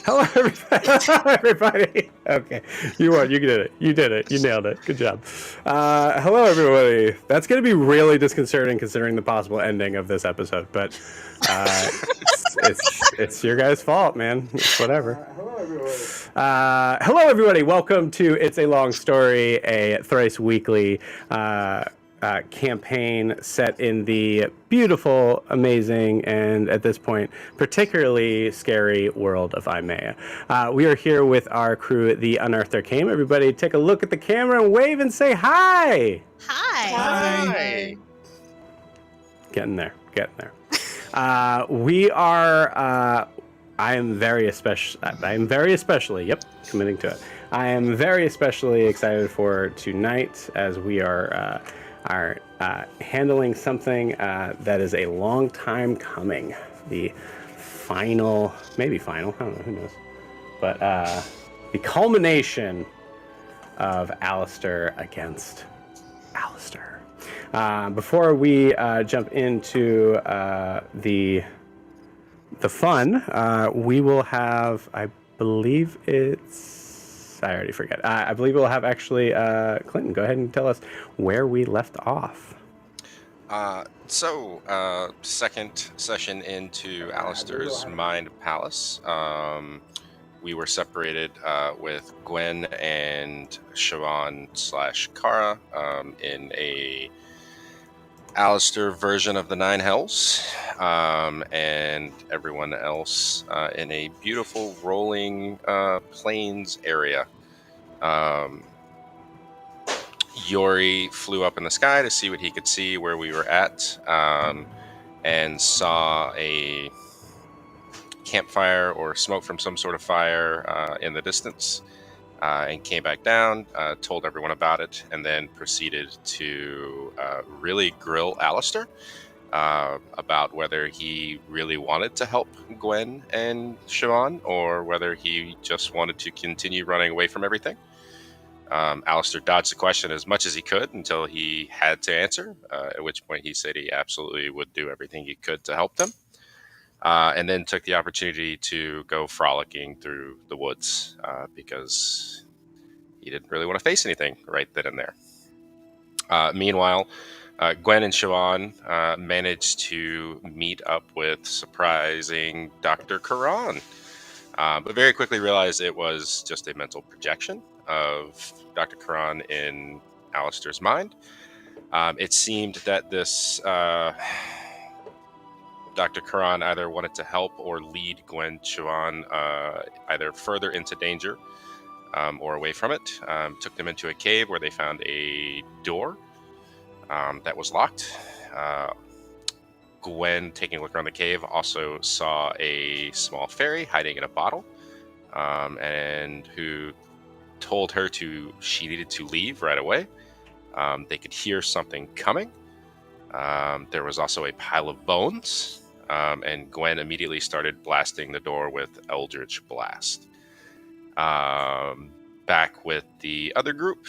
Hello, everybody. Hello, everybody. Okay, you won. You did it. You did it. You nailed it. Good job. Hello, everybody. That's going to be really disconcerting considering the possible ending of this episode, but it's your guys' fault, man. It's whatever. Hello, everybody. Welcome to It's a Long Story, a thrice weekly campaign set in the beautiful, amazing, and at this point, particularly scary world of Imea. We are here with our crew, the Unearthed Arcanum. Everybody, take a look at the camera and wave and say hi. Hi. Getting there. We are. I am very especially. Yep, committing to it. I am very especially excited for tonight as we are handling something that is a long time coming. The final, maybe final, I don't know, who knows. But the culmination of Alastaire against Alastaire. Before we jump into the fun, we will have, I believe I already forget. I believe we'll have actually Clinton, go ahead and tell us where we left off. Second session into Alastaire's Mind Palace. We were separated with Gwen and Siobhan / Kara in a Alastaire version of the Nine Hells, and everyone else in a beautiful rolling plains area. Yori flew up in the sky to see what he could see where we were at, and saw a campfire or smoke from some sort of fire in the distance, and came back down, told everyone about it, and then proceeded to really grill Alastaire about whether he really wanted to help Gwen and Siobhan, or whether he just wanted to continue running away from everything. Alastaire dodged the question as much as he could until he had to answer, at which point he said he absolutely would do everything he could to help them, and then took the opportunity to go frolicking through the woods because he didn't really want to face anything right then and there. Meanwhile, Gwen and Siobhan managed to meet up with surprising Dr. Karan, but very quickly realized it was just a mental projection of Dr. Karan in Alastaire's mind. It seemed that this Dr. Karan either wanted to help or lead Gwen Siobhan either further into danger or away from it. Took them into a cave where they found a door that was locked. Gwen, taking a look around the cave, also saw a small fairy hiding in a bottle, and who told her she needed to leave right away. They could hear something coming. There was also a pile of bones, and Gwen immediately started blasting the door with Eldritch Blast. Back with the other group,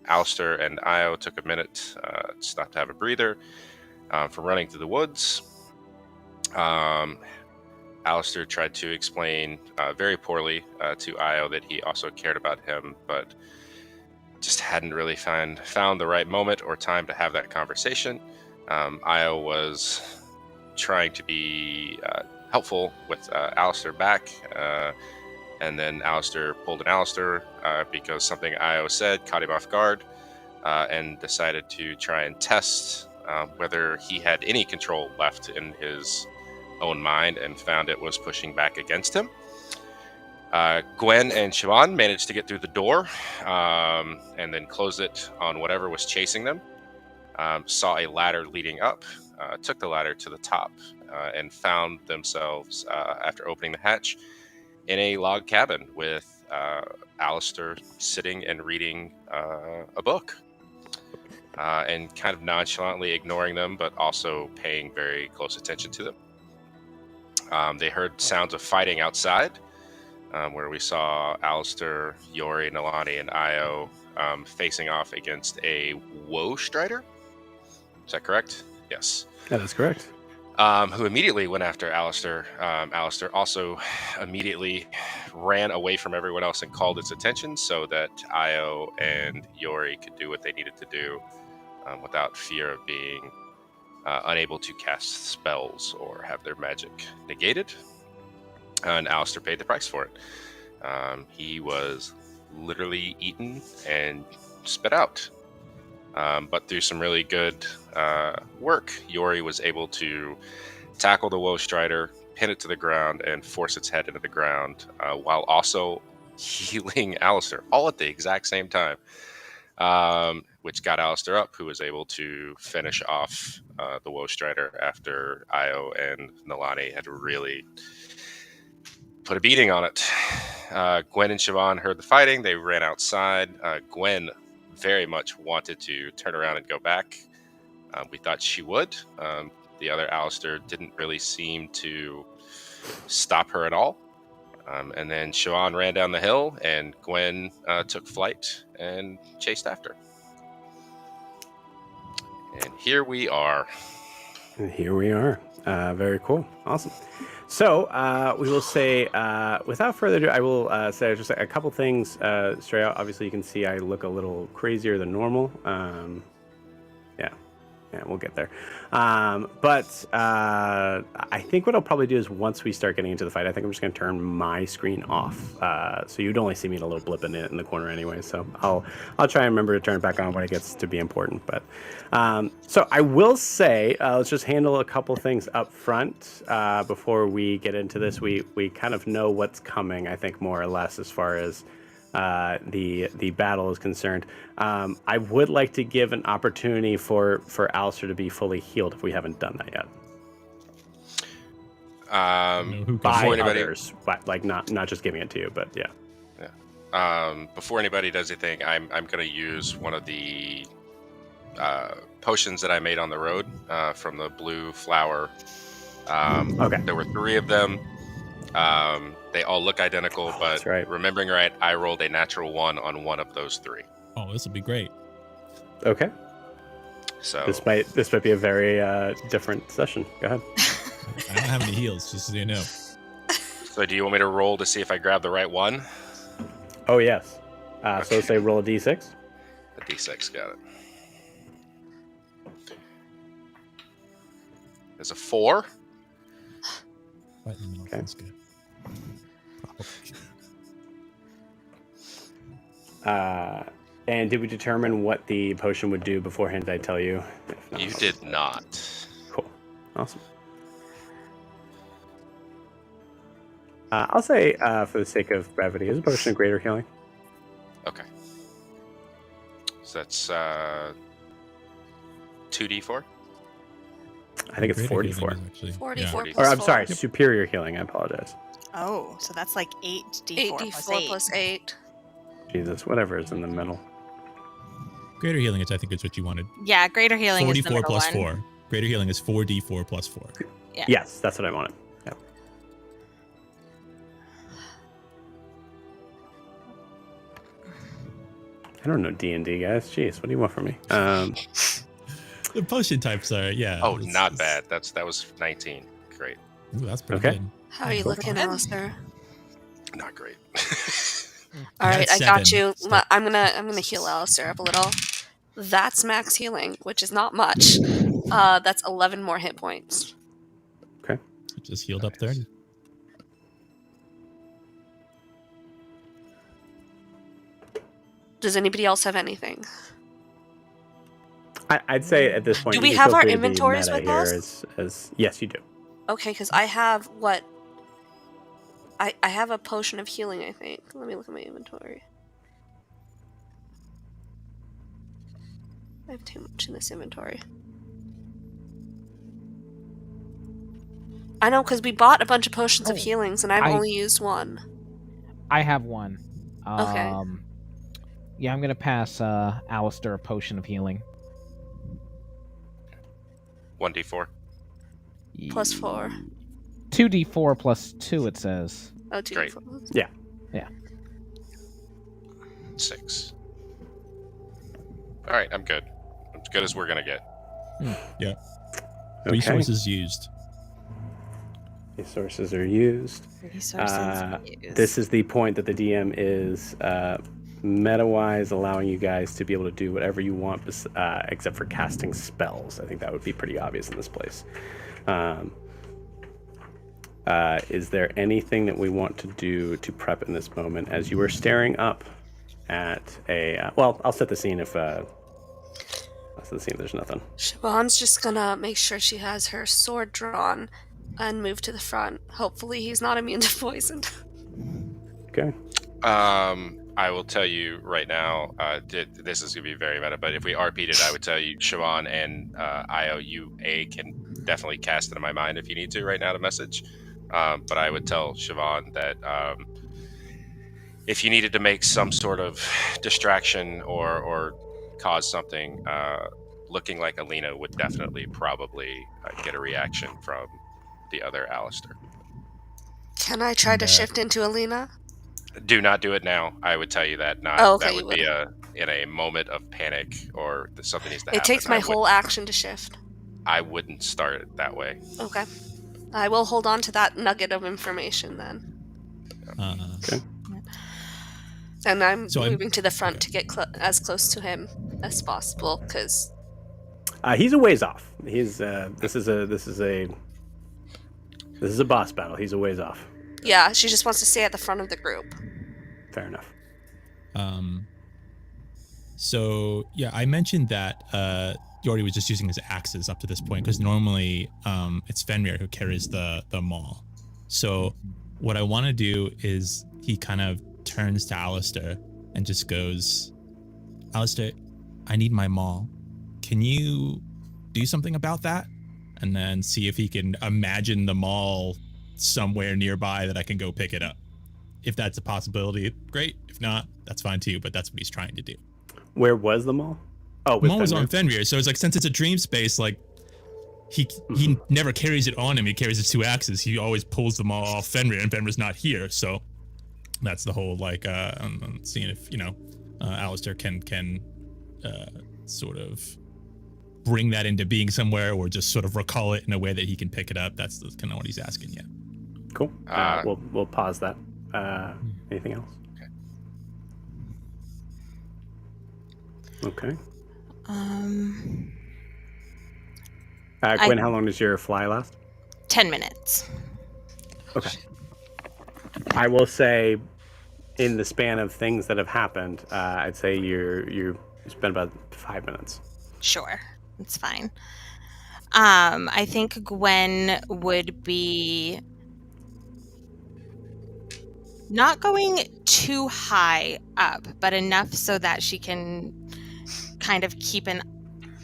Alastaire and Io took a minute to stop to have a breather from running through the woods. Alastaire tried to explain very poorly to Io that he also cared about him, but just hadn't really found the right moment or time to have that conversation. Io was trying to be helpful with Alastaire back, and then Alastaire pulled an Alastaire because something Io said caught him off guard, and decided to try and test whether he had any control left in his own mind, and found it was pushing back against him. Gwen and Siobhan managed to get through the door, and then close it on whatever was chasing them. Saw a ladder leading up, took the ladder to the top, and found themselves, after opening the hatch, in a log cabin with Alastaire sitting and reading a book, and kind of nonchalantly ignoring them, but also paying very close attention to them. They heard sounds of fighting outside, where we saw Alastaire, Yori, Nalani, and Io facing off against a Woe Strider. Is that correct? Yes. That is correct. who immediately went after Alastair. Alastair also immediately ran away from everyone else and called its attention so that Io and Yori could do what they needed to do without fear of being unable to cast spells or have their magic negated. And Alastair paid the price for it. He was literally eaten and spit out. But through some really good work, Yori was able to tackle the Woe Strider, pin it to the ground, and force its head into the ground, while also healing Alastair, all at the exact same time, which got Alastair up, who was able to finish off the Woe Strider after Io and Nalani had really put a beating on it. Gwen and Siobhan heard the fighting. They ran outside. Gwen very much wanted to turn around and go back. We thought she would. The other Alastair didn't really seem to stop her at all. And then Siobhan ran down the hill, and Gwen took flight and chased after. And here we are. And here we are. Very cool. Awesome. So we will say, without further ado, I will say just a couple things straight out. Obviously, you can see I look a little crazier than normal. Yeah, we'll get there. But I think what I'll probably do is once we start getting into the fight, I think I'm just going to turn my screen off. So you'd only see me in a little blip in the corner anyway. So I'll try and remember to turn it back on when it gets to be important. But so I will say, let's just handle a couple things up front before we get into this. We kind of know what's coming, I think, more or less as far as the battle is concerned. I would like to give an opportunity for Alastair to be fully healed if we haven't done that yet. By others, but like not just giving it to you, but yeah. Before anybody does anything, I'm going to use one of the potions that I made on the road from the blue flower. Okay. There were 3 of them. They all look identical, but right. Remembering right, I rolled a natural 1 on one of those 3. Oh, this will be great. Okay. So this might be a very different session. Go ahead. I don't have any heals, just so you know. So do you want me to roll to see if I grab the right one? Oh yes. Okay. So say roll a d6. A d6, got it. There's a 4. Right in the middle. Okay. That's good. And did we determine what the potion would do beforehand? Did I tell you? If not, You did not. Cool. Awesome. I'll say, for the sake of brevity, is a potion of greater healing. Okay. So that's 2d4? I think it's Greater 44. healing is actually- 44 yeah. plus Or I'm 4. sorry, superior healing. I apologize. Oh, so that's like 8d4 plus 8d4 8. plus 8. Jesus, whatever is in the middle. Greater healing, I think, is what you wanted. Yeah, greater healing is the 44 middle plus one. 4. Greater healing is 4d4 plus 4. Yeah. Yes, that's what I wanted. Yeah. I don't know D&D, guys. Jeez, what do you want from me? The potion types are, yeah. Oh, it's- not it's- bad. That was 19. Great. Ooh, that's pretty Okay. good. How are you Cool. looking, Alastair? Not great. All right, I got 7. you. I'm gonna heal Alastair up a little. That's max healing, which is not much. That's 11 more hit points. Okay. Just healed up 30. Does anybody else have anything? I'd say at this point, Do you we can have feel our free to be inventories meta with here us? As yes, you do. Okay, because I have what? I have a potion of healing, I think. Let me look at my inventory. I have too much in this inventory. I know, because we bought a bunch of potions of Oh, healings, and I've I- only used one. I have one. Okay. Yeah, I'm gonna pass Alastair a potion of healing. 1d4. Plus 4. 2d4 plus 2, it says. Oh, 2 Great. 4. 6. All right, I'm good. As good as we're going to get. Yeah. Okay. Resources used. Resources are used. Resources used. This is the point that the DM is meta-wise allowing you guys to be able to do whatever you want, except for casting spells. I think that would be pretty obvious in this place. Is there anything that we want to do to prep in this moment as you are staring up at a... well, I'll set the scene if... I'll set the scene if there's nothing. Siobhan's just gonna make sure she has her sword drawn and move to the front. Hopefully he's not immune to poison. Okay. I will tell you right now, this is going to be very meta, but if we RP'd it, I would tell you, Siobhan and IOUA can definitely cast it in my mind if you need to right now to message. But I would tell Siobhan that if you needed to make some sort of distraction or cause something, looking like Alina would definitely probably get a reaction from the other Alastaire. Can I try to shift into Alina? Do not do it now. I would tell you that. Not Oh, okay, that you would be in a moment of panic or something needs to happen. It takes my whole action to shift. I wouldn't start it that way. Okay. I will hold on to that nugget of information then. Okay. And I'm moving to the front to get as close to him as possible because he's a ways off. He's this is a boss battle. He's a ways off. Yeah, she just wants to stay at the front of the group. Fair enough. So yeah, I mentioned that Yordi was just using his axes up to this point because normally it's Fenrir who carries the maul. So what I want to do is he kind of turns to Alastaire and just goes, Alastaire, I need my maul. Can you do something about that? And then see if he can imagine the maul somewhere nearby that I can go pick it up. If that's a possibility, great. If not, that's fine too, but that's what he's trying to do. Where was the maul? Oh, the maul was on Fenrir, so it's like, since it's a dream space, like he never carries it on him. He carries his two axes. He always pulls the maul off Fenrir, and Fenrir's not here, so that's the whole like I'm seeing if Alastaire can sort of bring that into being somewhere, or just sort of recall it in a way that he can pick it up. That's kind of what he's asking. Yeah. Cool. We'll pause that. Anything else? Okay. Gwen, how long does your fly last? 10 minutes. Okay. I will say, in the span of things that have happened, I'd say you spent about 5 minutes. Sure, it's fine. I think Gwen would be not going too high up, but enough so that she can kind of keep an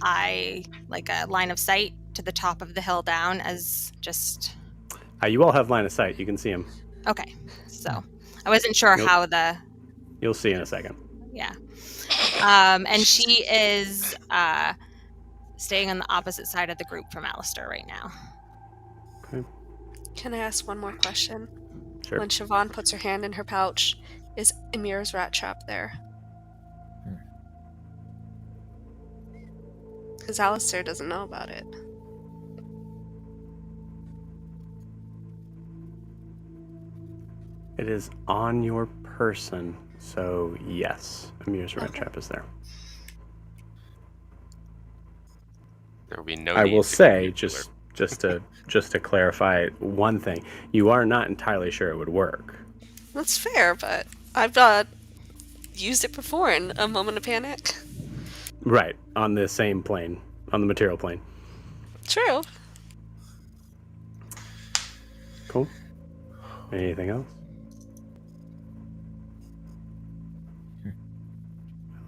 eye, like a line of sight to the top of the hill down as just... You all have line of sight. You can see him. Okay, so I wasn't sure how the... You'll see in a second. Yeah. And she is staying on the opposite side of the group from Alastaire right now. Okay. Can I ask one more question? Sure. When Siobhan puts her hand in her pouch, is Emir's rat trap there? Because Alastaire doesn't know about it. It is on your person, so yes, Amir's rat trap is there. There will be no. I will say, just to clarify one thing, you are not entirely sure it would work. That's fair, but I've not used it before in a moment of panic. Right, on the same plane, on the material plane. True. Cool. Anything else?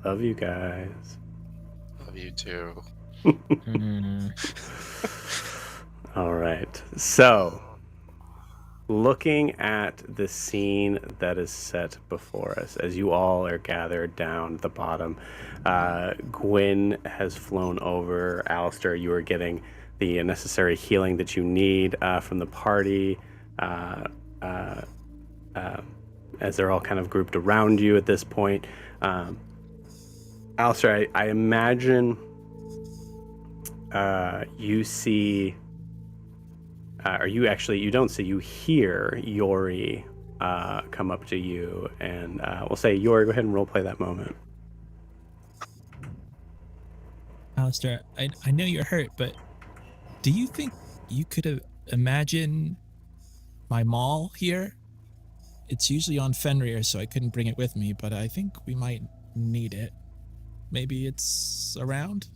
I love you guys. Love you too. All right. So, looking at the scene that is set before us, as you all are gathered down at the bottom, Gwyn has flown over. Alastaire, you are getting the necessary healing that you need from the party, as they're all kind of grouped around you at this point. Alastaire, I imagine you see or you don't see, you hear Yori come up to you, and we'll say, Yori, go ahead and roleplay that moment. Alastair, I know you're hurt, but do you think you could have imagined my maul here? It's usually on Fenrir, so I couldn't bring it with me, but I think we might need it. Maybe it's around?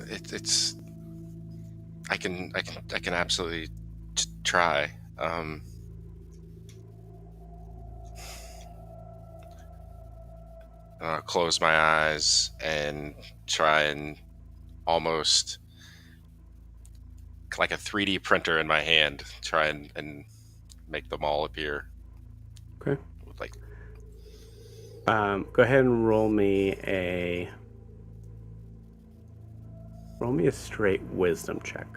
It's. I can absolutely try. Close my eyes and try and almost like a 3D printer in my hand, try and make them all appear. Okay. Like, go ahead and roll me a straight wisdom check.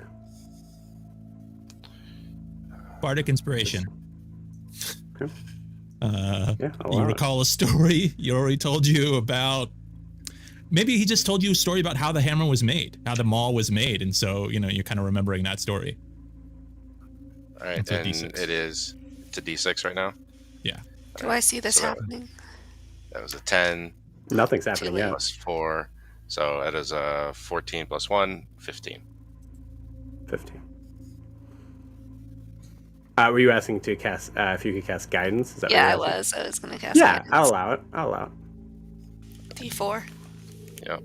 Bardic inspiration. Okay. You recall a story Yori told you about? Maybe he just told you a story about how the hammer was made, how the maul was made, and so you're kind of remembering that story. All right, and it's a D6 right now. Yeah. Do I see this happening? That was a 10. Nothing's happening yet. Plus 4, so that is a 14 plus 1, 15. 15. Were you asking to cast if you could cast guidance? Is that Yeah, what I was going to cast guidance. guidance. I'll allow it. D4. Yep.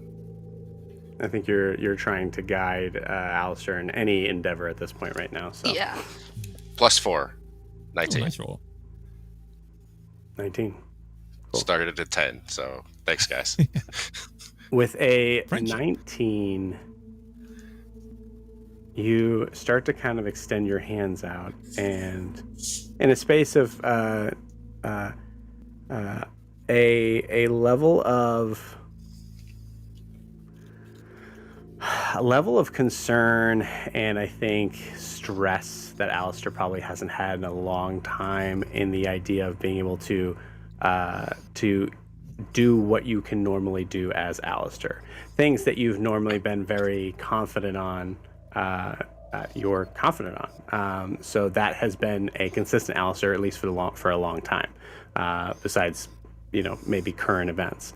I think you're trying to guide Alastair in any endeavor at this point right now. So Yeah. Plus 4, 19. Oh, nice roll. 19. Cool. Started at a 10, so thanks, guys. With a Friendship. 19, you start to kind of extend your hands out, and in a space of a level of concern and I think stress that Alastair probably hasn't had in a long time, in the idea of being able to do what you can normally do as Alastair. Things that you've normally been very confident on, you're confident on. So that has been a consistent Alastair, at least for a long time, besides, maybe current events.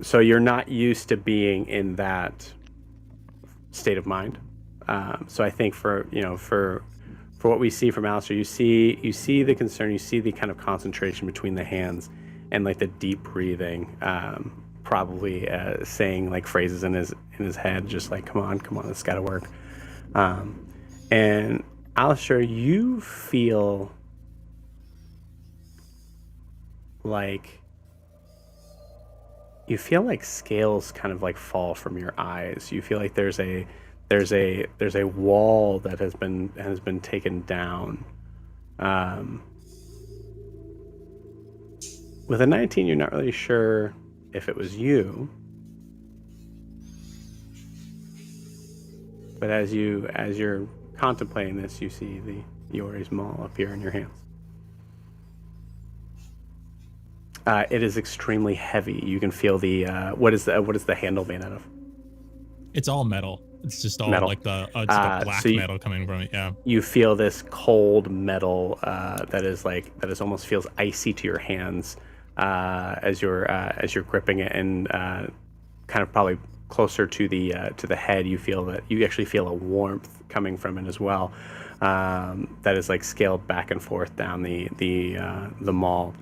So you're not used to being in that state of mind. So I think for what we see from Alastair, you see the concern, you see the kind of concentration between the hands, and like the deep breathing, probably saying like phrases in his head, just like, come on, it's got to work. And Alastair, you feel like scales kind of like fall from your eyes. You feel like there's a wall that has been taken down. With a 19, you're not really sure if it was you, but as you're contemplating this, you see the Yori's maul appear in your hands. It is extremely heavy. You can feel the what is the handle made out of? It's all metal. It's just all metal. like the black metal coming from it. Yeah. You feel this cold metal that is almost feels icy to your hands as you're gripping it, and kind of probably closer to the head. You actually feel a warmth coming from it as well. That is like scaled back and forth down the maul.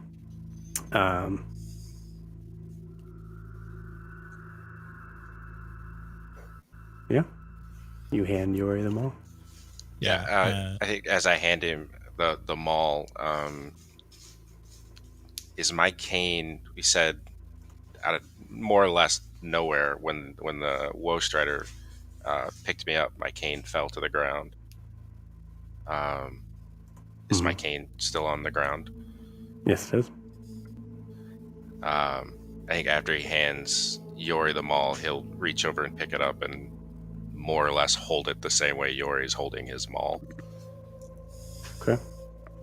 Yeah, you hand Yori the maul. Yeah. I think as I hand him the maul, is my cane, we said, out of more or less nowhere, when the Woe Strider picked me up, my cane fell to the ground. Is my cane still on the ground? Yes, it is. I think after he hands Yori the maul, he'll reach over and pick it up and more or less hold it the same way Yori's holding his maul. Okay.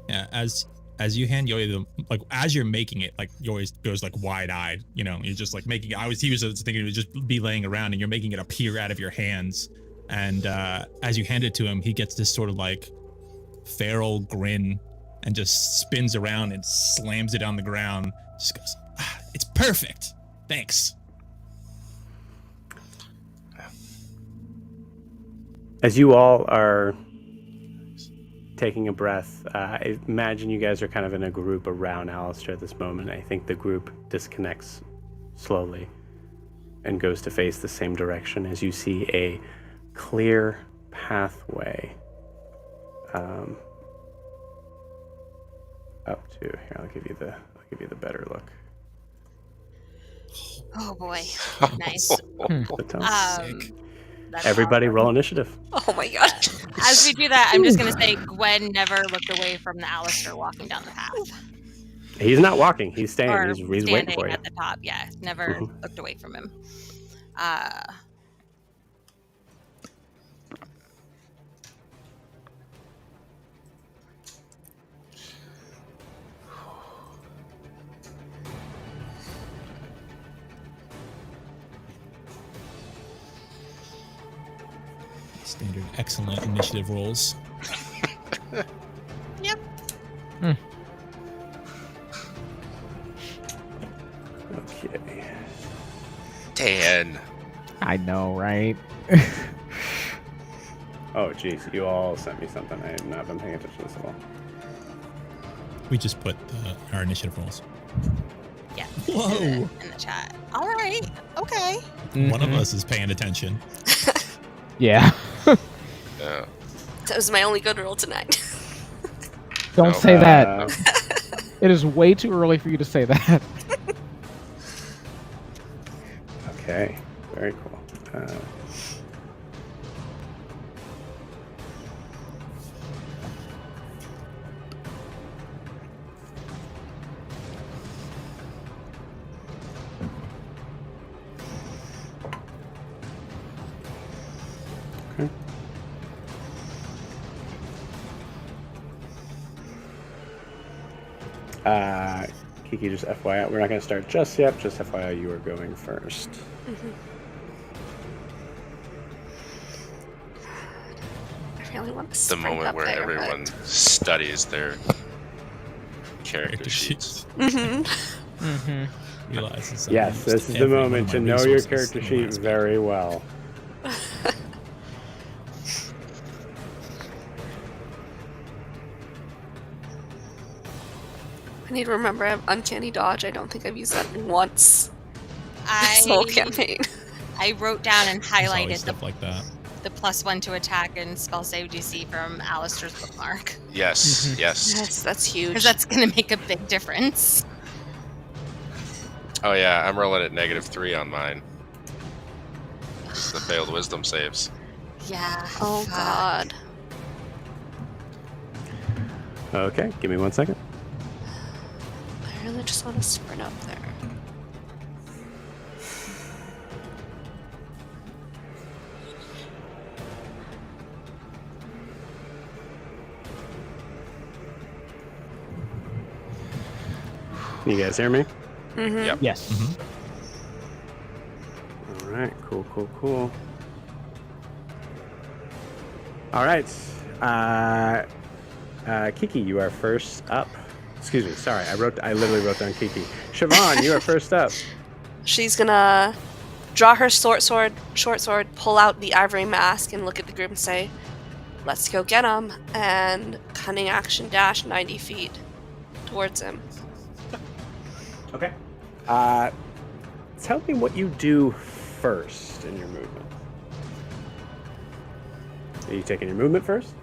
Yeah, as as you hand Yori the as you're making it, Yori goes wide-eyed. You're just making it. He was thinking it would just be laying around, and you're making it appear out of your hands. And as you hand it to him, he gets this sort of feral grin and just spins around and slams it on the ground. Just goes, "It's perfect. Thanks." As you all are taking a breath, I imagine you guys are kind of in a group around Alastaire at this moment. I think the group disconnects slowly and goes to face the same direction as you see a clear pathway up to here. I'll give you the better look. Oh boy, nice. Everybody roll initiative. Oh my god. As we do that, I'm just going to say Gwen never looked away from the Alastaire walking down the path. He's not walking. He's staying. Or He's waiting for you. at the top. Yeah, never looked away from him. Standard excellent initiative rolls. Yep. Okay. 10. I know, right? Oh, geez. You all sent me something. I have not been paying attention to this at all. We just put our initiative rolls. Yeah. Whoa. In the chat. All right. Okay. One of us is paying attention. Yeah. Yeah. That was my only good roll tonight. Don't say that. It is way too early for you to say that. Okay. Very cool. Kiki, just FYI, we're not going to start just yet. Just FYI, you are going first. I really want to The sprint moment up where there, everyone but- studies their character sheets. Realizes that Yes, this is the every one moment of to my know your resources character in the sheet last very well. I need to remember I have Uncanny Dodge. I don't think I've used that once this I whole campaign. I wrote down and There's always highlighted stuff like that. the +1 to attack and spell save DC from Alastaire's bookmark. Yes, yes. Yes, that's huge. Because that's going to make a big difference. Oh yeah, I'm rolling at -3 on mine. It's the failed wisdom saves. Yeah. Oh fuck. god. Okay, give me 1 second. I really just want to sprint up there. Can you guys hear me? Yep. Yes. All right, cool. All right, Kiki, you are first up. Excuse me, sorry, I literally wrote down Kiki. Siobhan, you are first up. She's gonna draw her short sword, pull out the ivory mask, and look at the group and say, "Let's go get him!" And cunning action dash 90 feet towards him. Okay. Tell me what you do first in your movement. Are you taking your movement first?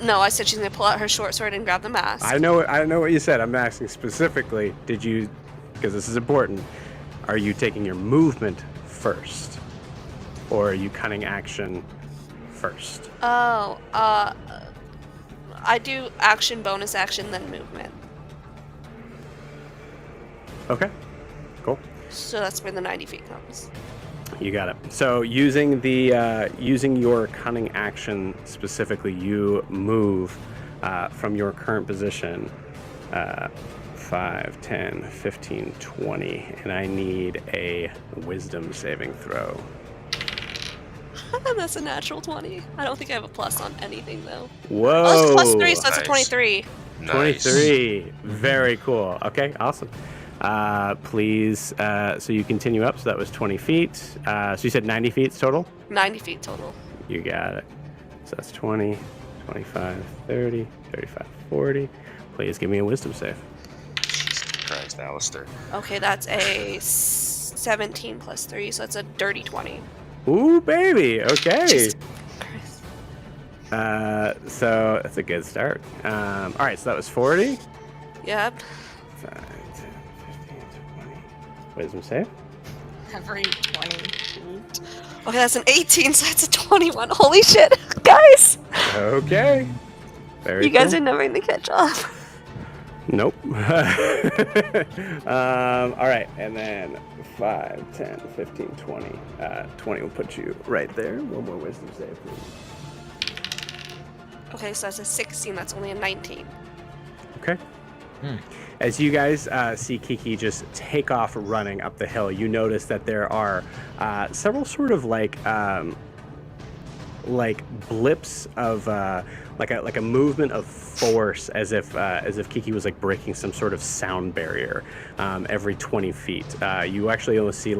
No, I said she's gonna pull out her short sword and grab the mask. I know what you said. I'm asking specifically, did you, because this is important, are you taking your movement first? Or are you cunning action first? Oh, I do action, bonus action, then movement. Okay, cool. So that's where the 90 feet comes. You got it. So using your cunning action specifically, you move from your current position 5, 10, 15, 20, and I need a wisdom saving throw. That's a natural 20. I don't think I have a plus on anything, though. Whoa! Oh, it's plus 3, so that's a Nice. 23. Nice. 23. Very cool. Okay, awesome. Please, so you continue up, so that was 20 feet. So you said 90 feet total? 90 feet total. You got it. So that's 20, 25, 30, 35, 40. Please give me a wisdom save. Jesus Christ, Alastaire. Okay, that's a 17 plus 3, so that's a dirty 20. Ooh, baby. Okay. Jesus. So that's a good start. All right, so that was 40. Yep. 5, 10, 15, 20. Wisdom save. Every 20. Okay, that's an 18, so that's a 21. Holy shit, guys! Okay. Very You guys cool. didn't have anything to catch up. Nope. All right, and then 5, 10, 15, 20. 20 will put you right there. One more wisdom save, please. Okay, so that's a 16, that's only a 19. Okay. As you guys see Kiki just take off running up the hill, you notice that there are several sort of like blips of like a movement of force, as if Kiki was like breaking some sort of sound barrier every 20 feet. You actually almost see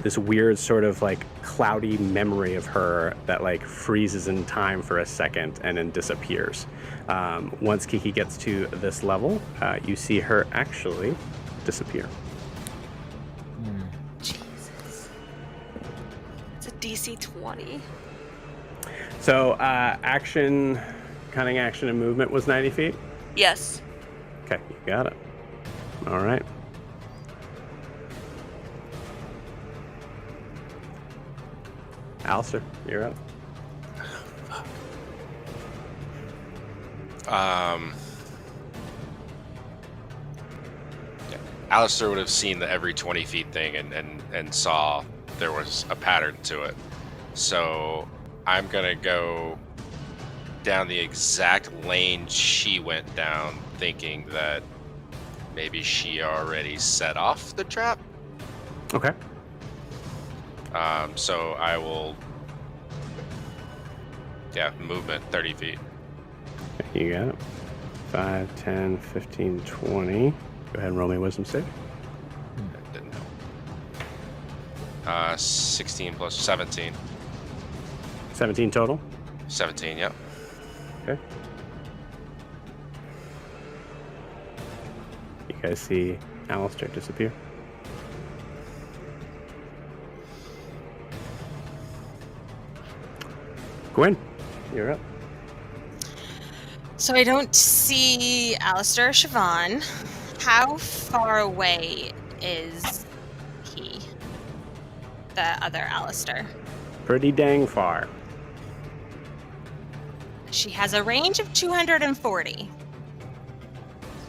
this weird sort of like cloudy memory of her that like freezes in time for a second and then disappears. Once Kiki gets to this level, you see her actually disappear. Jesus. It's a DC 20. So action, cunning action and movement was 90 feet? Yes. Okay, you got it. All right. Alastaire, you're up. Yeah. Alastair would have seen the every 20 feet thing and saw there was a pattern to it. So I'm going to go down the exact lane she went down, thinking that maybe she already set off the trap. Okay. So I will, movement 30 feet. You got it. 5, 10, 15, 20. Go ahead and roll me a wisdom save. That didn't help. 16 plus 17. 17 total. 17, yep. Okay. You guys see Alastaire disappear? Gwen, you're up. So I don't see Alastaire or Siobhan. How far away is he? The other Alastaire. Pretty dang far. She has a range of 240.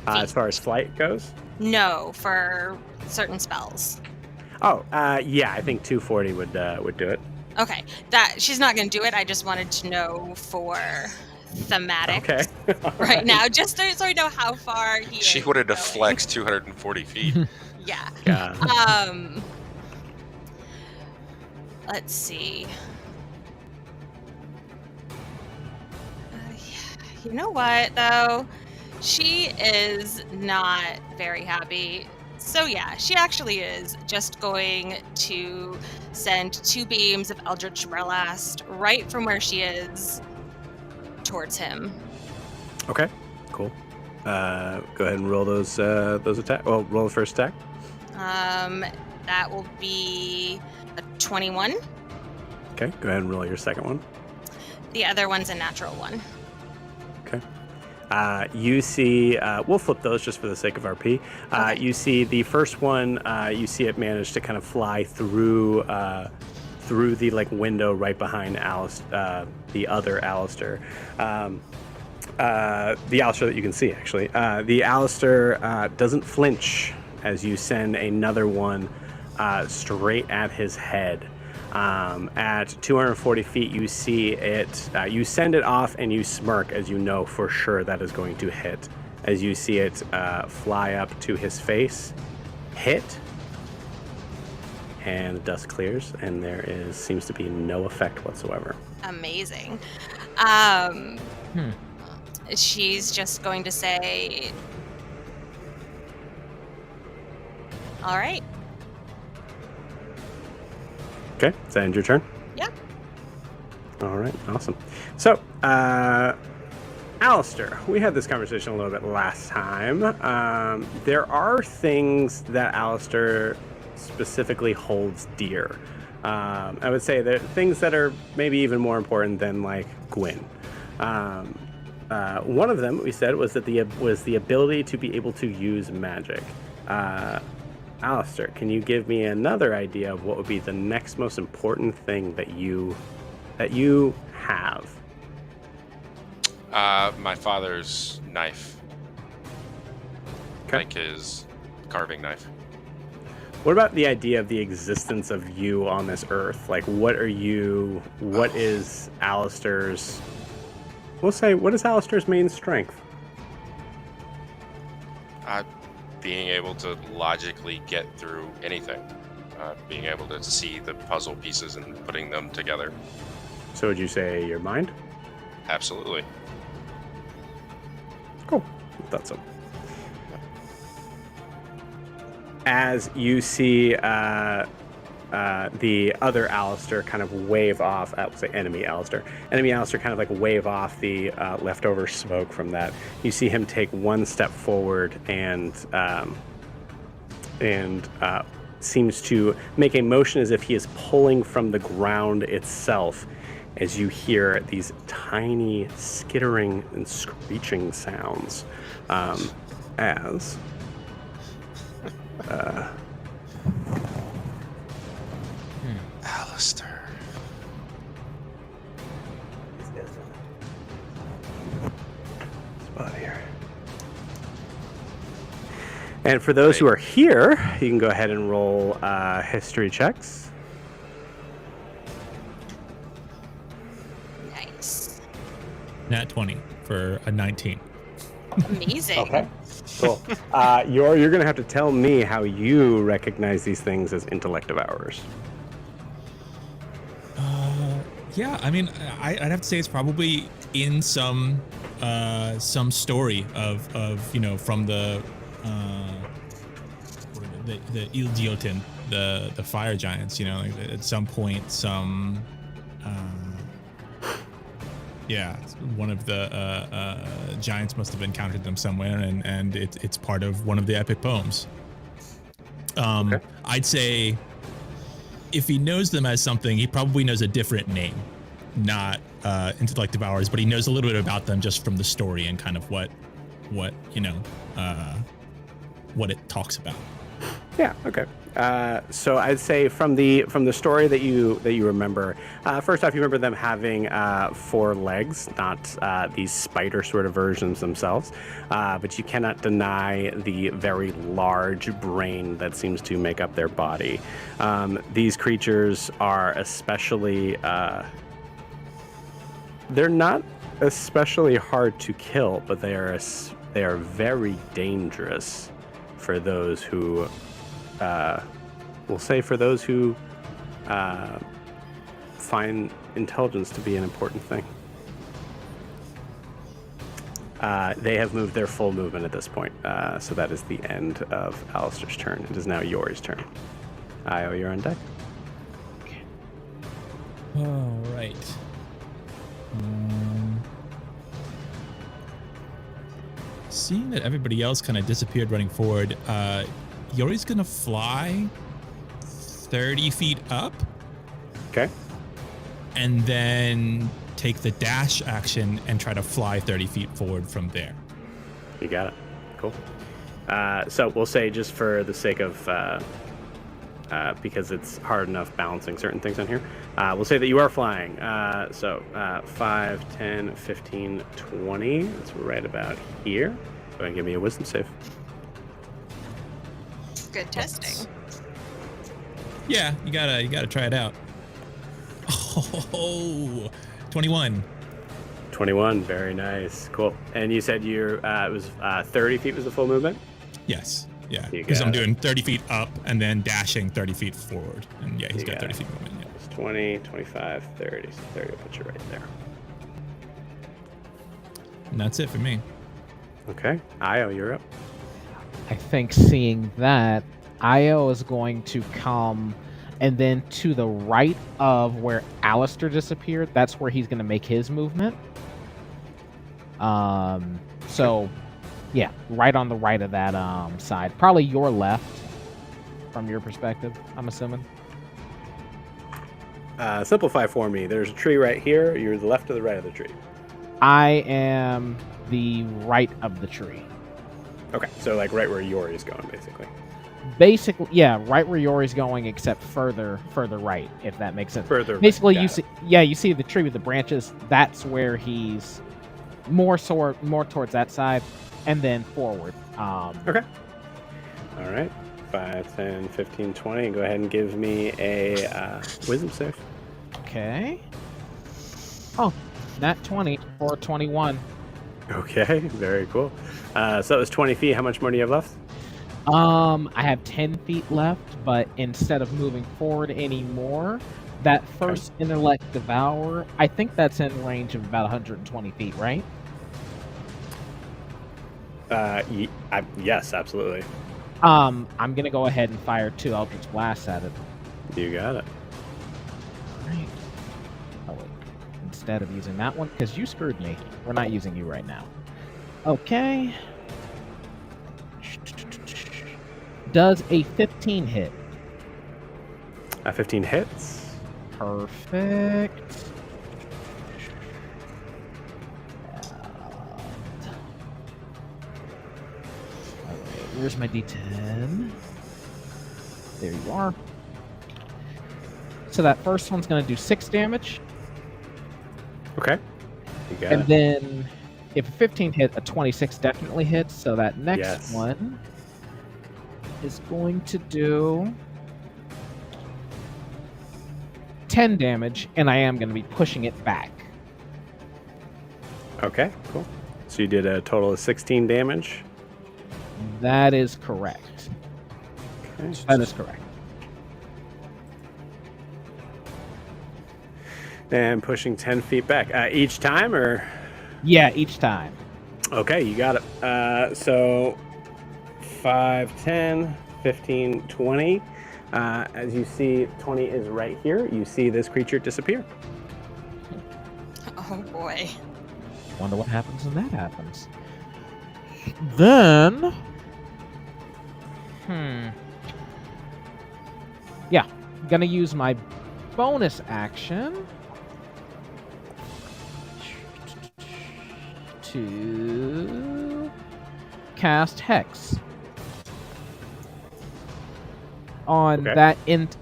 As far as flight goes? No, for certain spells. Oh, yeah, I think 240 would do it. Okay, that she's not going to do it. I just wanted to know for thematic Okay. right now, just so we know how far he is. She would have going. deflected 240 feet. Yeah. Yeah. Let's see. You know what, though? She is not very happy. So yeah, she actually is just going to send 2 beams of Eldritch Blast right from where she is towards him. Okay, cool. Go ahead and roll those attacks. Well, roll the first attack. That will be a 21. Okay, go ahead and roll your second one. The other one's a natural 1. Okay. You see, we'll flip those just for the sake of RP. Okay. You see the first one, you see it manage to kind of fly through the like window right behind the other Alastaire. The Alastaire that you can see, actually. The Alastaire doesn't flinch as you send another one straight at his head. At 240 feet, you see it. You send it off, and you smirk as you know for sure that is going to hit as you see it fly up to his face, hit, and the dust clears, and there seems to be no effect whatsoever. Amazing. She's just going to say, all right. Okay, does that end your turn? Yeah. All right, awesome. So, Alastaire, we had this conversation a little bit last time. There are things that Alastaire specifically holds dear. I would say that things that are maybe even more important than like Gwyn. One of them we said was that the ability to be able to use magic. Alastaire, can you give me another idea of what would be the next most important thing that you have? My father's knife. Okay. Like his carving knife. What about the idea of the existence of you on this earth? Like, what is Alastaire's... what is Alastaire's main strength? Being able to logically get through anything. Being able to see the puzzle pieces and putting them together. So would you say your mind? Absolutely. Cool. Thought so. As you see the other Alastaire kind of wave off, I would say enemy Alastaire kind of like wave off the leftover smoke from that. You see him take one step forward and seems to make a motion as if he is pulling from the ground itself, as you hear these tiny skittering and screeching sounds as Alastaire. Spot here. And for those who are here, you can go ahead and roll history checks. Nice. Nat 20 for a 19. Amazing. Okay, cool. You're going to have to tell me how you recognize these things as intellect devourers. Yeah, I mean, I'd have to say it's probably in some story of from the Ildiotin, the fire giants. Like at some point, one of the giants must have encountered them somewhere, and it's part of one of the epic poems. Okay. I'd say if he knows them as something, he probably knows a different name, not intellect devourers, but he knows a little bit about them just from the story and kind of what it talks about. Yeah. Okay. So I'd say from the story that you remember, first off, you remember them having 4 legs, not these spider sort of versions themselves, but you cannot deny the very large brain that seems to make up their body. These creatures are especially they're not especially hard to kill, but they are very dangerous for those who find intelligence to be an important thing. They have moved their full movement at this point, so that is the end of Alastaire's turn. It is now Yori's turn. Io, you're on deck. All right. Seeing that everybody else kind of disappeared running forward, Yori's gonna fly 30 feet up. Okay. And then take the dash action and try to fly 30 feet forward from there. You got it. Cool. So we'll say, just for the sake of because it's hard enough balancing certain things on here, we'll say that you are flying. So 5, 10, 15, 20. It's right about here. Go ahead and give me a wisdom save. Good testing. Yeah, you gotta try it out. Oh, 21. 21. Very nice. Cool. And you said it was 30 feet was the full movement? Yes. Yeah. You Because I'm got it. doing 30 feet up and then dashing 30 feet forward. And yeah, he's You got got 30 it. feet movement. Yeah. It's 20, 25, 30. So 30 will put you right there. And that's it for me. Okay. Io, you're up. I think seeing that, Io is going to come, and then to the right of where Alastaire disappeared, that's where he's going to make his movement. So, yeah, right on the right of that side. Probably your left, from your perspective, I'm assuming. Simplify for me. There's a tree right here. You're the left or the right of the tree? I am the right of the tree. Okay, so like right where Yori's going, basically. Basically, yeah, right where Yori's going, except further right, if that makes sense. Further. Basically, right. you Got see, yeah, you see the tree with the branches. That's where he's more towards that side, and then forward. Okay. All right. 5, 10, 15, 20. Go ahead and give me a wisdom save. Okay. Oh, nat 20 or 21. Okay, very cool. So that was 20 feet. How much more do you have left? I have 10 feet left, but instead of moving forward anymore, that first intellect devour, I think that's in range of about 120 feet, right? Yes, absolutely. I'm gonna go ahead and fire 2 Eldritch Blasts at it. You got it. Right. Oh, wait. Instead of using that one, because you screwed me. We're not using you right now. Okay. Does a 15 hit? 15 hits. Perfect. Where's my D10? There you are. So that first one's going to do 6 damage. Okay. You got And it. then if a 15 hit, a 26 definitely hits. So that next Yes. one is going to do 10 damage, and I am going to be pushing it back. Okay, cool. So you did a total of 16 damage. That is correct. Okay. That is correct. And pushing 10 feet back. Each time, or? Yeah, each time. Okay, you got it. So 5, 10, 15, 20. As you see, 20 is right here. You see this creature disappear. Oh boy. Wonder what happens when that happens. Then, yeah, gonna use my bonus action to cast Hex on Okay.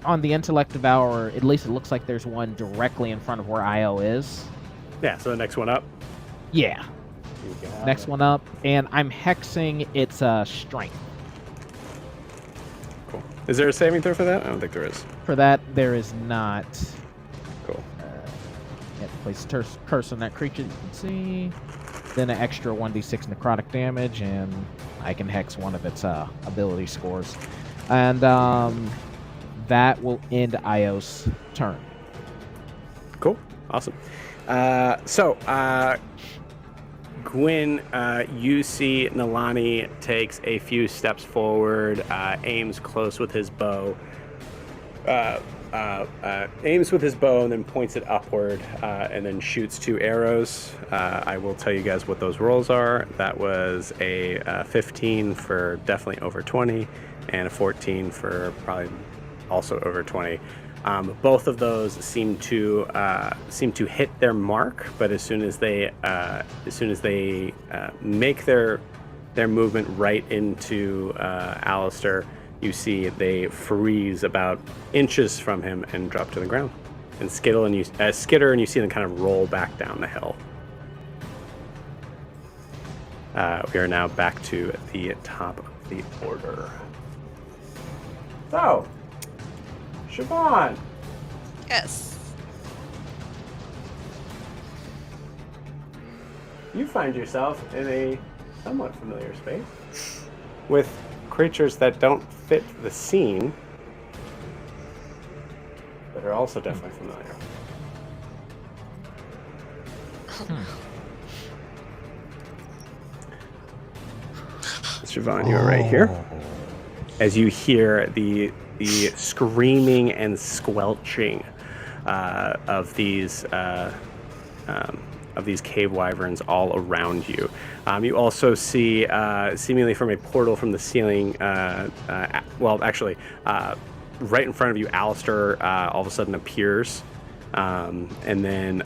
on the Intellect Devourer. At least it looks like there's one directly in front of where Io is. Yeah, so the next one up. Yeah, You got next it. one up, and I'm hexing its strength. Cool. Is there a saving throw for that? I don't think there is. For that, there is not. Cool. Yeah, place curse on that creature. You can see. Then an extra 1d6 necrotic damage, and I can hex one of its ability scores. And that will end Io's turn. Cool. Awesome. Gwyn, you see Nalani takes a few steps forward, aims close with his bow, and then points it upward, and then shoots 2 arrows. I will tell you guys what those rolls are. That was a 15 for definitely over 20, and a 14 for probably also over 20. Both of those seem to hit their mark, but as soon as they make their movement right into Alastaire, you see they freeze about inches from him and drop to the ground, and skitter, and you see them kind of roll back down the hill. We are now back to the top of the order. So, Siobhan. Yes. you find yourself in a somewhat familiar space with creatures that don't fit the scene, but are also definitely familiar. Mr. Vaughn, you are right here. As you hear the screaming and squelching of these cave wyverns all around you. You also see, seemingly from a portal from the ceiling, right in front of you, Alastaire all of a sudden appears. And then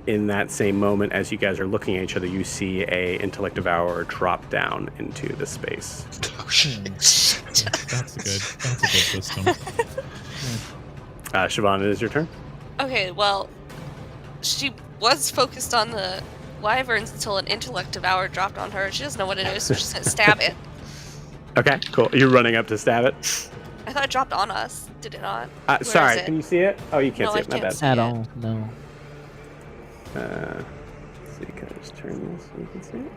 in that same moment, as you guys are looking at each other, you see a intellect devourer drop down into the space. Oh shit! That's a good system. Siobhan, it is your turn. Okay, well, she was focused on the wyverns until an intellect devourer dropped on her. She doesn't know what it is, so she's gonna stab it. Okay, cool. You're running up to stab it. I thought it dropped on us. Did it not? Sorry, is it? can you see it? Oh, you can't No, see I it. My can't bad. see At it. all? No. Let's see, can I just turn this so you can see it?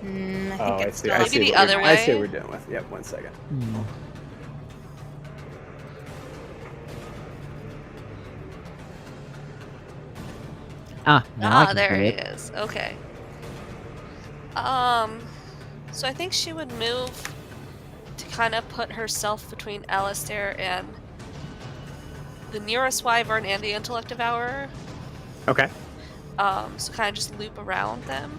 I think Oh, I it's see. still. I Maybe see the what other I see way? what we're dealing with. Yep, 1 second. Now I can There see he it. is. Okay. So I think she would move to kind of put herself between Alastaire and the nearest wyvern and the intellect devourer. Okay. So kind of just loop around them.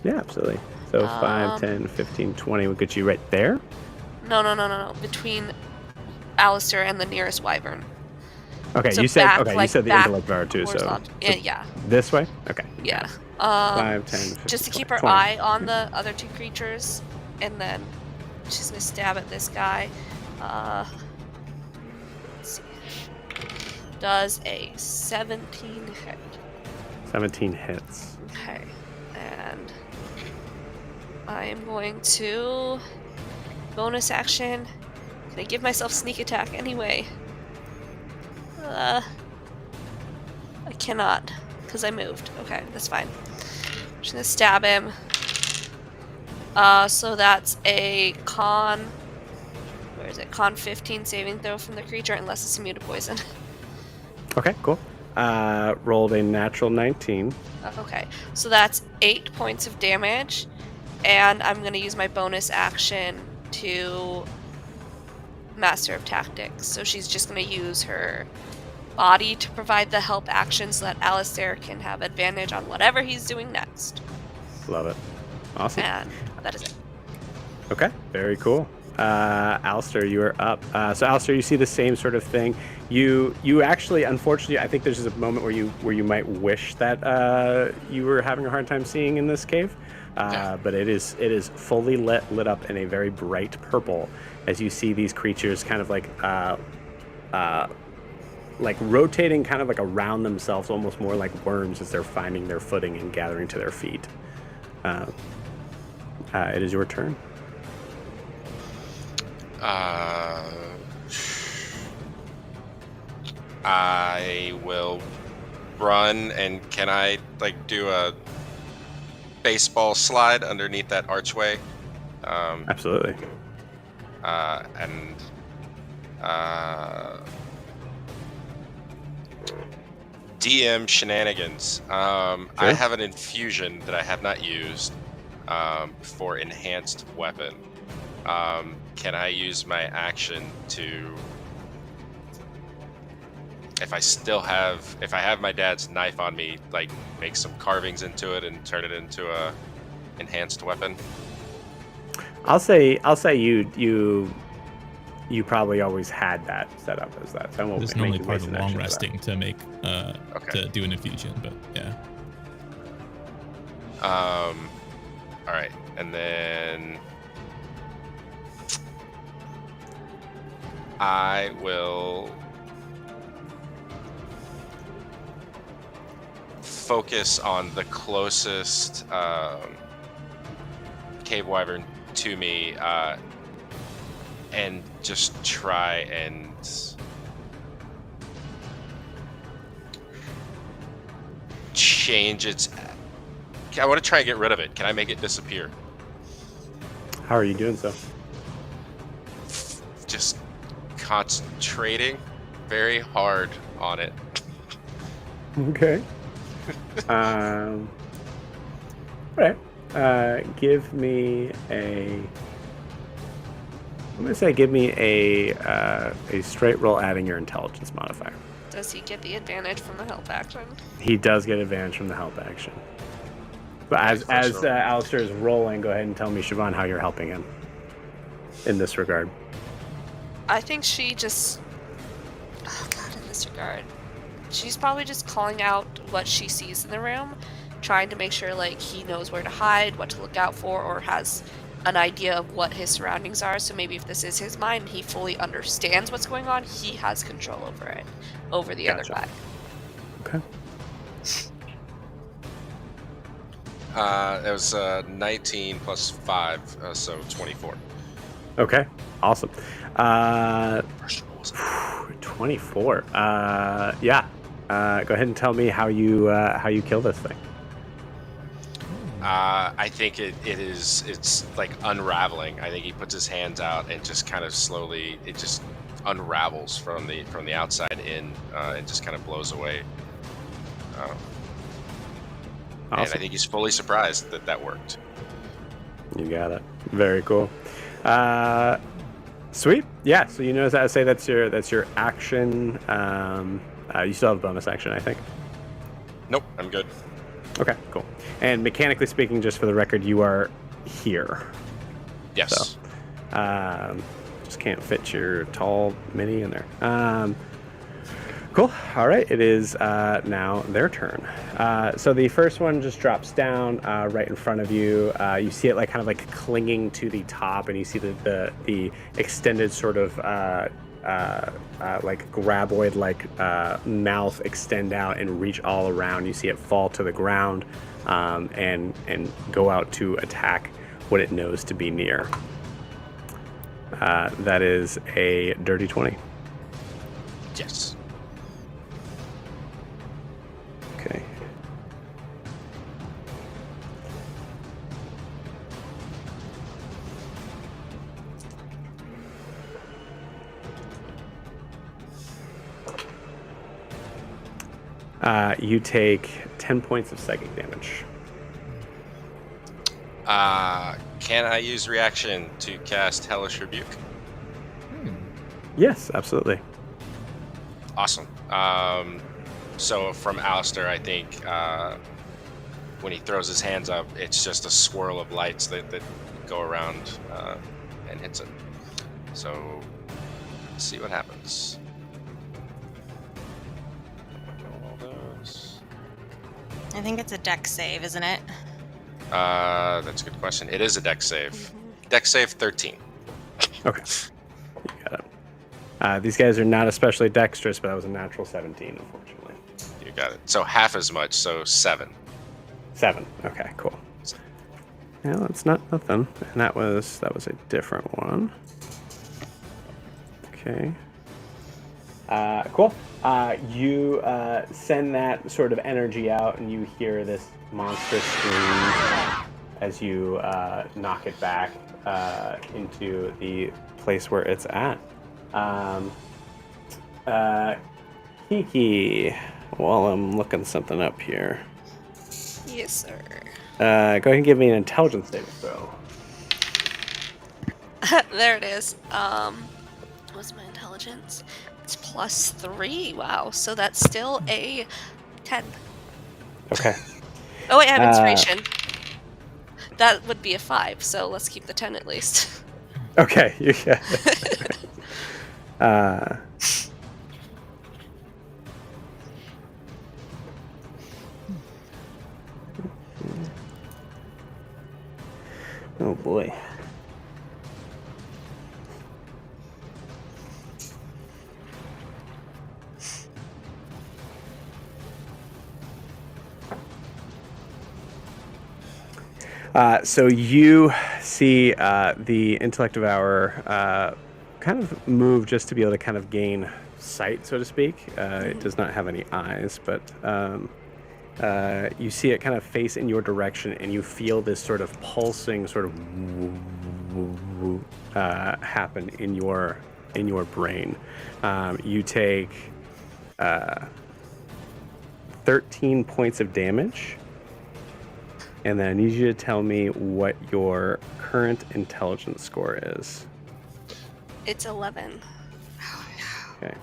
Yeah, absolutely. So 5, Um, 10, 15, 20 would get you right there. No. Between Alastaire and the nearest wyvern. Okay, So you said back, okay. You like, said the back intellect devourer too. So horizontal. Yeah. this way. Okay. Yeah. 5, 10, 15, Just to 20, keep her 20. eye on the other two creatures, and then she's gonna stab at this guy. Let's see. Does a 17 hit? 17 hits. Okay, and I am going to bonus action. Can I give myself sneak attack anyway? I cannot because I moved. Okay, that's fine. I'm just gonna stab him. So that's a con. Where is it? Con 15 saving throw from the creature unless it's immune to poison. Okay, cool. Rolled a natural 19. Okay, so that's 8 points of damage, and I'm gonna use my bonus action to Master of Tactics. So she's just gonna use her body to provide the help action so that Alastaire can have advantage on whatever he's doing next. Love it. Awesome. And that is it. Okay, very cool. Alastaire, you are up. So Alastaire, you see the same sort of thing. You actually, unfortunately, I think there's just a moment where you might wish that you were having a hard time seeing in this cave. But it is fully lit up in a very bright purple as you see these creatures kind of like rotating kind of like around themselves, almost more like worms as they're finding their footing and gathering to their feet. It is your turn. I will run, and can I like do a baseball slide underneath that archway? Absolutely. And DM shenanigans. I have an infusion that I have not used for enhanced weapon. Can I use my action to, if I have my dad's knife on me, like make some carvings into it and turn it into a enhanced weapon? I'll say you probably always had that set up as that. So I won't This is make normally you part waste of an long action for that. resting to make Okay. to do an infusion, but yeah. All right, and then I will focus on the closest cave wyvern to me, and just try and change its... I want to try and get rid of it. Can I make it disappear? How are you doing so? Just concentrating very hard on it. Okay. Alright. Give me a... I'm going to say give me a straight roll adding your intelligence modifier. Does he get the advantage from the help action? He does get advantage from the help action. But as Alastair is rolling, go ahead and tell me, Siobhan, how you're helping him in this regard. I think she just... Oh god, in this regard. She's probably just calling out what she sees in the room, trying to make sure, like, he knows where to hide, what to look out for, or has an idea of what his surroundings are. So maybe if this is his mind, he fully understands what's going on, he has control over it, over the other guy. Okay. It was 19 plus 5, so 24. Okay. Awesome. 24. Yeah. Go ahead and tell me how you kill this thing. I think it's like unraveling. I think he puts his hands out and just kind of slowly it just unravels from the outside in and just kind of blows away. Awesome. And I think he's fully surprised that worked. You got it. Very cool. Sweet. Yeah. So you notice I say that's your action. You still have a bonus action, I think. Nope, I'm good. Okay. Cool. And mechanically speaking, just for the record, you are here. Yes. So, just can't fit your tall mini in there. Cool. All right. It is now their turn. So the first one just drops down right in front of you. You see it like kind of like clinging to the top, and you see the extended sort of like graboid like mouth extend out and reach all around. You see it fall to the ground and go out to attack what it knows to be near. That is a dirty 20. Yes. Okay. You take 10 points of psychic damage. Can I use reaction to cast Hellish Rebuke? Yes, absolutely. Awesome. So from Alastaire, I think when he throws his hands up, it's just a swirl of lights that go around and hits him. So let's see what happens. I think it's a dex save, isn't it? That's a good question. It is a dex save. Dex save 13. Okay. You got it. These guys are not especially dexterous, but that was a natural 17, unfortunately. You got it. So half as much, so 7. 7. Okay, cool. Yeah, that's not nothing. And that was a different one. Okay. Cool. You send that sort of energy out, and you hear this monstrous scream as you knock it back into the place where it's at. Kiki, while I'm looking something up here. Yes, sir. Go ahead and give me an intelligence saving throw. There it is. What's my intelligence? It's +3. Wow. So that's still a 10. Okay. Oh wait, I have inspiration. That would be a 5. So let's keep the 10 at least. Okay. You got it. Oh boy. So you see the intellect devourer kind of move just to be able to kind of gain sight, so to speak. It does not have any eyes, but You see it kind of face in your direction, and you feel this sort of pulsing sort of happen in your brain. You take 13 points of damage, and then I need you to tell me what your current intelligence score is. It's 11. Oh no. Okay.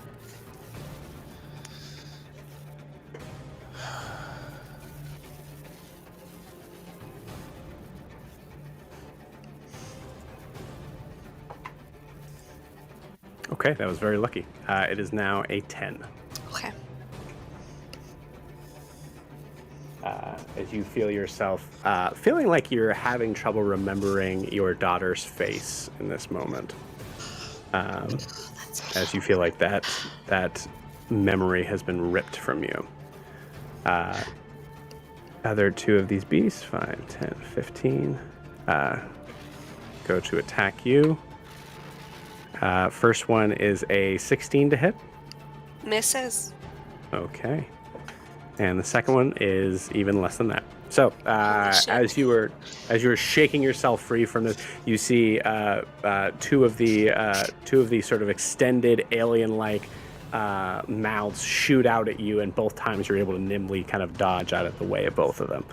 Okay, that was very lucky. It is now a 10. Okay. As you feel yourself feeling like you're having trouble remembering your daughter's face in this moment. As you feel like that memory has been ripped from you. Other two of these beasts, 5, 10, 15, go to attack you. First one is a 16 to hit. Misses. Okay. And the second one is even less than that. So as you were shaking yourself free from this, you see two of these sort of extended alien-like mouths shoot out at you, and both times you're able to nimbly kind of dodge out of the way of both of them.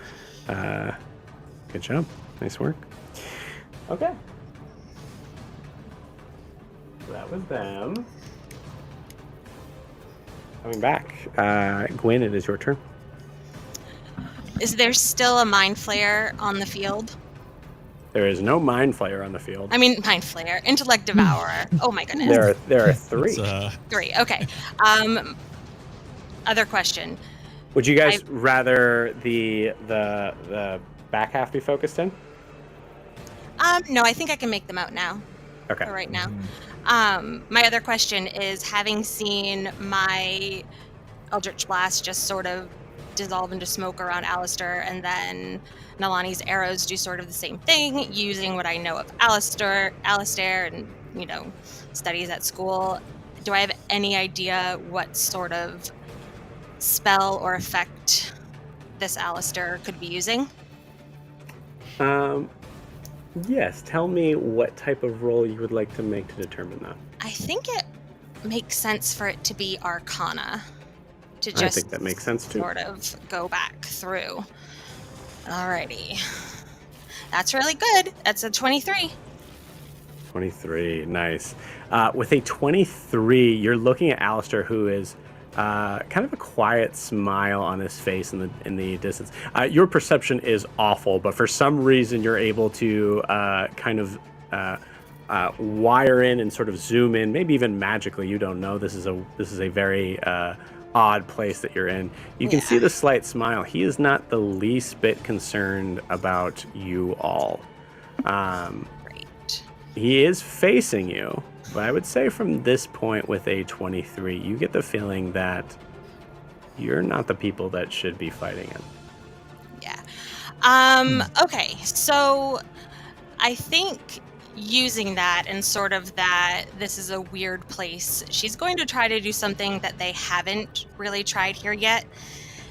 Good job. Nice work. Okay. So that was them. Coming back. Gwen, it is your turn. Is there still a mind flayer on the field? There is no mind flayer on the field. I mean, mind flayer, intellect devourer. Oh my goodness. There are 3. It's, 3. Okay. Other question. Would you guys rather the back half be focused in? No, I think I can make them out now. Okay. For right now. My other question is, having seen my Eldritch Blast just sort of dissolve into smoke around Alastaire, and then Nalani's arrows do sort of the same thing, using what I know of Alastaire and, studies at school, do I have any idea what sort of spell or effect this Alastaire could be using? Yes, tell me what type of roll you would like to make to determine that. I think it makes sense for it to be Arcana. To just I think that makes sense too. sort of go back through. Alrighty. That's really good. That's a 23. 23, nice. With a 23, you're looking at Alastaire, who is kind of a quiet smile on his face in the distance. Your perception is awful, but for some reason you're able to kind of wire in and sort of zoom in, maybe even magically. You don't know. This is a very odd place that you're in. You can see the slight smile. He is not the least bit concerned about you all. Great. He is facing you. But I would say from this point with a 23, you get the feeling that you're not the people that should be fighting him. Yeah. Okay, so I think using that and sort of that this is a weird place, she's going to try to do something that they haven't really tried here yet.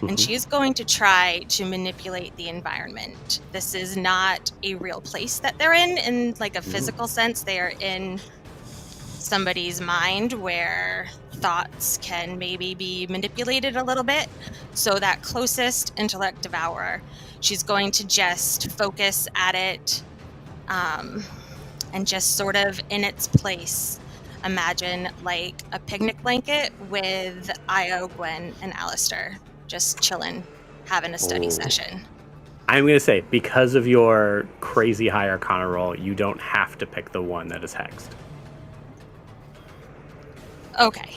And she's going to try to manipulate the environment. This is not a real place that they're in like a physical sense. They are in somebody's mind where thoughts can maybe be manipulated a little bit. So that closest intellect devourer, she's going to just focus at it and just sort of in its place imagine like a picnic blanket with Io, Gwen, and Alastaire just chilling, having a study session. I'm going to say, because of your crazy high Arcana roll, you don't have to pick the one that is hexed. Okay.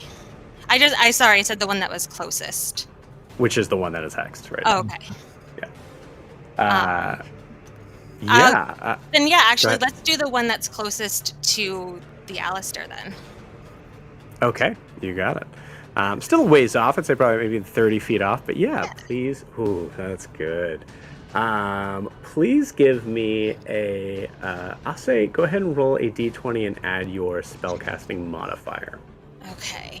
I said the one that was closest. Which is the one that is hexed, right? Oh, okay. Then actually, let's do the one that's closest to the Alastaire then. Okay, you got it. Still a ways off. I'd say probably maybe 30 feet off, but please. Ooh, that's good. Please give me I'll say go ahead and roll a d20 and add your spellcasting modifier. Okay.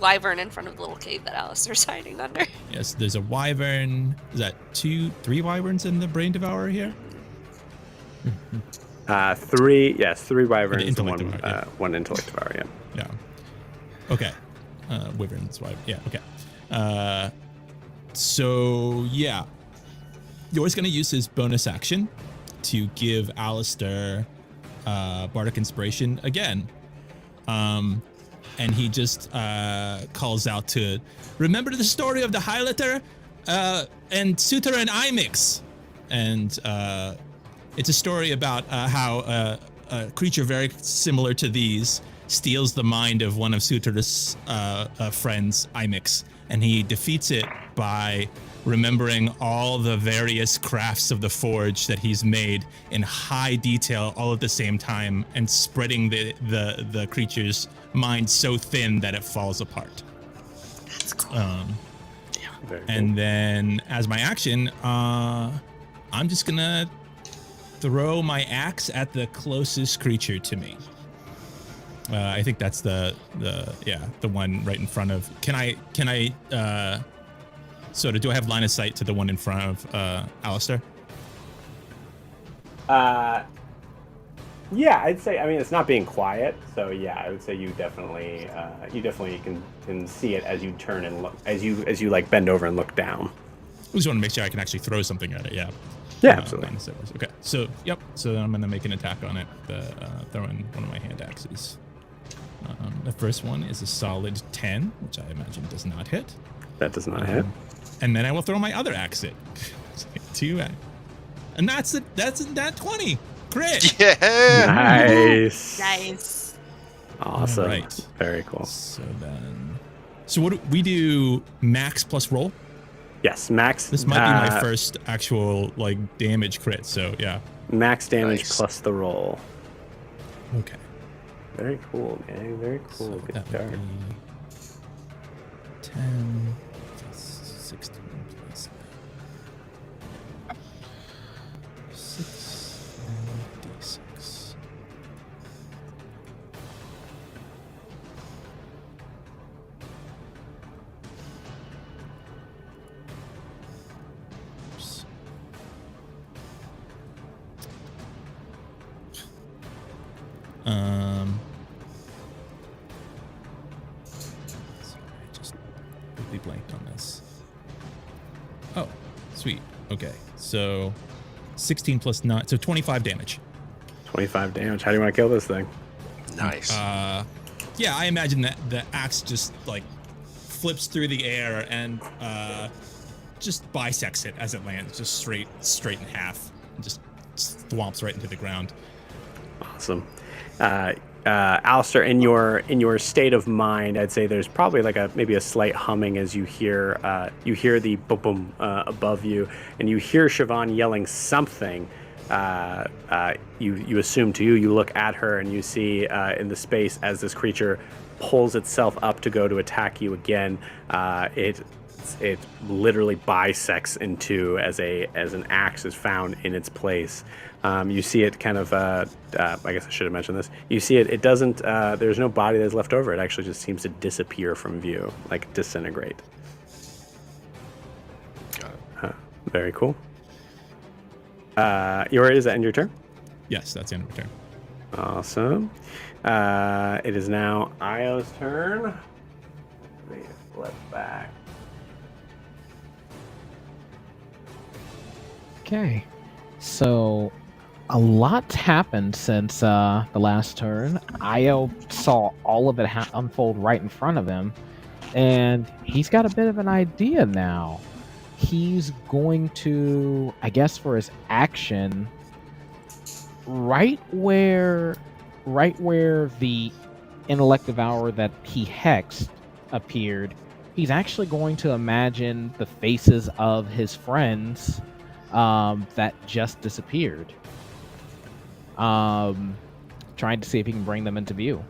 wyvern in front of the little cave that Alistaire's hiding under. Yes, there's a wyvern. Is that 3 wyverns in the brain devourer here? 3 wyverns and intellect one, devourer, yeah. one intellect devourer, yeah. Yeah. Okay. Wyverns, yeah, okay. So, yeah. Yor's going to use his bonus action to give Alastaire Bardic Inspiration again. And he just calls out to, remember the story of the Highlander and Suitor and Imix? And it's a story about how a creature very similar to these steals the mind of one of Suitor's friends, Imix, and he defeats it by remembering all the various crafts of the forge that he's made in high detail all at the same time and spreading the creature's mind so thin that it falls apart. That's cool. Very cool. And then as my action, I'm just gonna throw my axe at the closest creature to me. I think that's the one right in front of. Can I so do I have line of sight to the one in front of Alastaire? Yeah, I'd say. I mean, it's not being quiet, so yeah, I would say you definitely can see it as you turn and look, as you like bend over and look down. I just want to make sure I can actually throw something at it. Yeah. Yeah, absolutely. Okay. So yep. So I'm gonna make an attack on it. Throwing one of my hand axes. The first one is a solid 10, which I imagine does not hit. That does not hit. And then I will throw my other axe at 2, and that's that 20 crit. Yeah. Nice. Nice. Awesome. All right. Very cool. So what do we do? Max plus roll. Yes, max. This might be my first actual like damage crit. So yeah. Max damage Nice. plus the roll. Okay. Very cool, gang. Very cool. So Good that start. would be 10 plus 16 plus 6 and d6. Oops. Sorry, I just completely blanked on this. Oh, sweet. Okay, so 16 plus 9, so 25 damage. 25 damage. How do you want to kill this thing? Nice. Yeah, I imagine that the axe just like flips through the air and just bisects it as it lands, just straight in half, and just thwomps right into the ground. Awesome. Alastaire, in your state of mind, I'd say there's probably like maybe a slight humming as you hear the boom boom above you, and you hear Siobhan yelling something. You assume you look at her and you see in the space as this creature pulls itself up to go to attack you again. It literally bisects in two as an axe is found in its place. You see it kind of, I guess I should have mentioned this. You see it doesn't, there's no body that's left over. It actually just seems to disappear from view, like disintegrate. Got it. Very cool. Does that end your turn? Yes, that's the end of my turn. Awesome. It is now Io's turn. Let me flip back. Okay, so a lot's happened since the last turn. Io saw all of it unfold right in front of him, and he's got a bit of an idea now. He's going to, I guess, for his action, right where the intellect devourer that he hexed appeared, he's actually going to imagine the faces of his friends that just disappeared. Trying to see if he can bring them into view.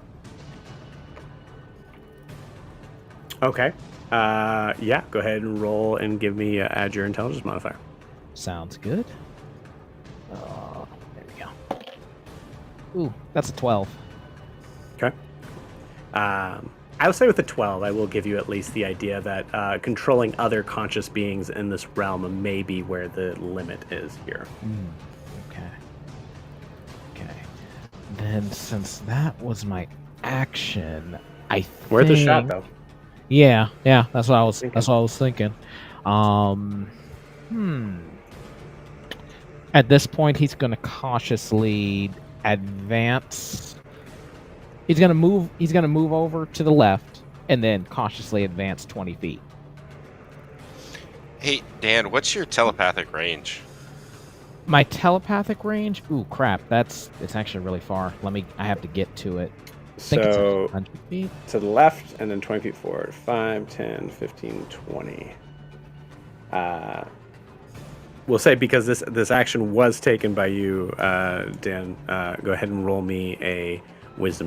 Okay. Yeah, go ahead and roll and give me add your intelligence modifier. Sounds good. There we go. Ooh, that's a 12. Okay. I would say with the 12, I will give you at least the idea that controlling other conscious beings in this realm may be where the limit is here. Okay. Then, since that was my action, I think... Worth a shot, though. Yeah, that's what I was. Thinking. That's what I was thinking. At this point, he's going to cautiously advance. He's going to move. He's going to move over to the left and then cautiously advance 20 feet. Hey, Dan, what's your telepathic range? My telepathic range? Ooh, crap! It's actually really far. I have to get to it. I think it's So 100 feet. to the left and then 20 feet forward. 5, 10, 15, 20. We'll say because this action was taken by you, Dan, go ahead and roll me a wisdom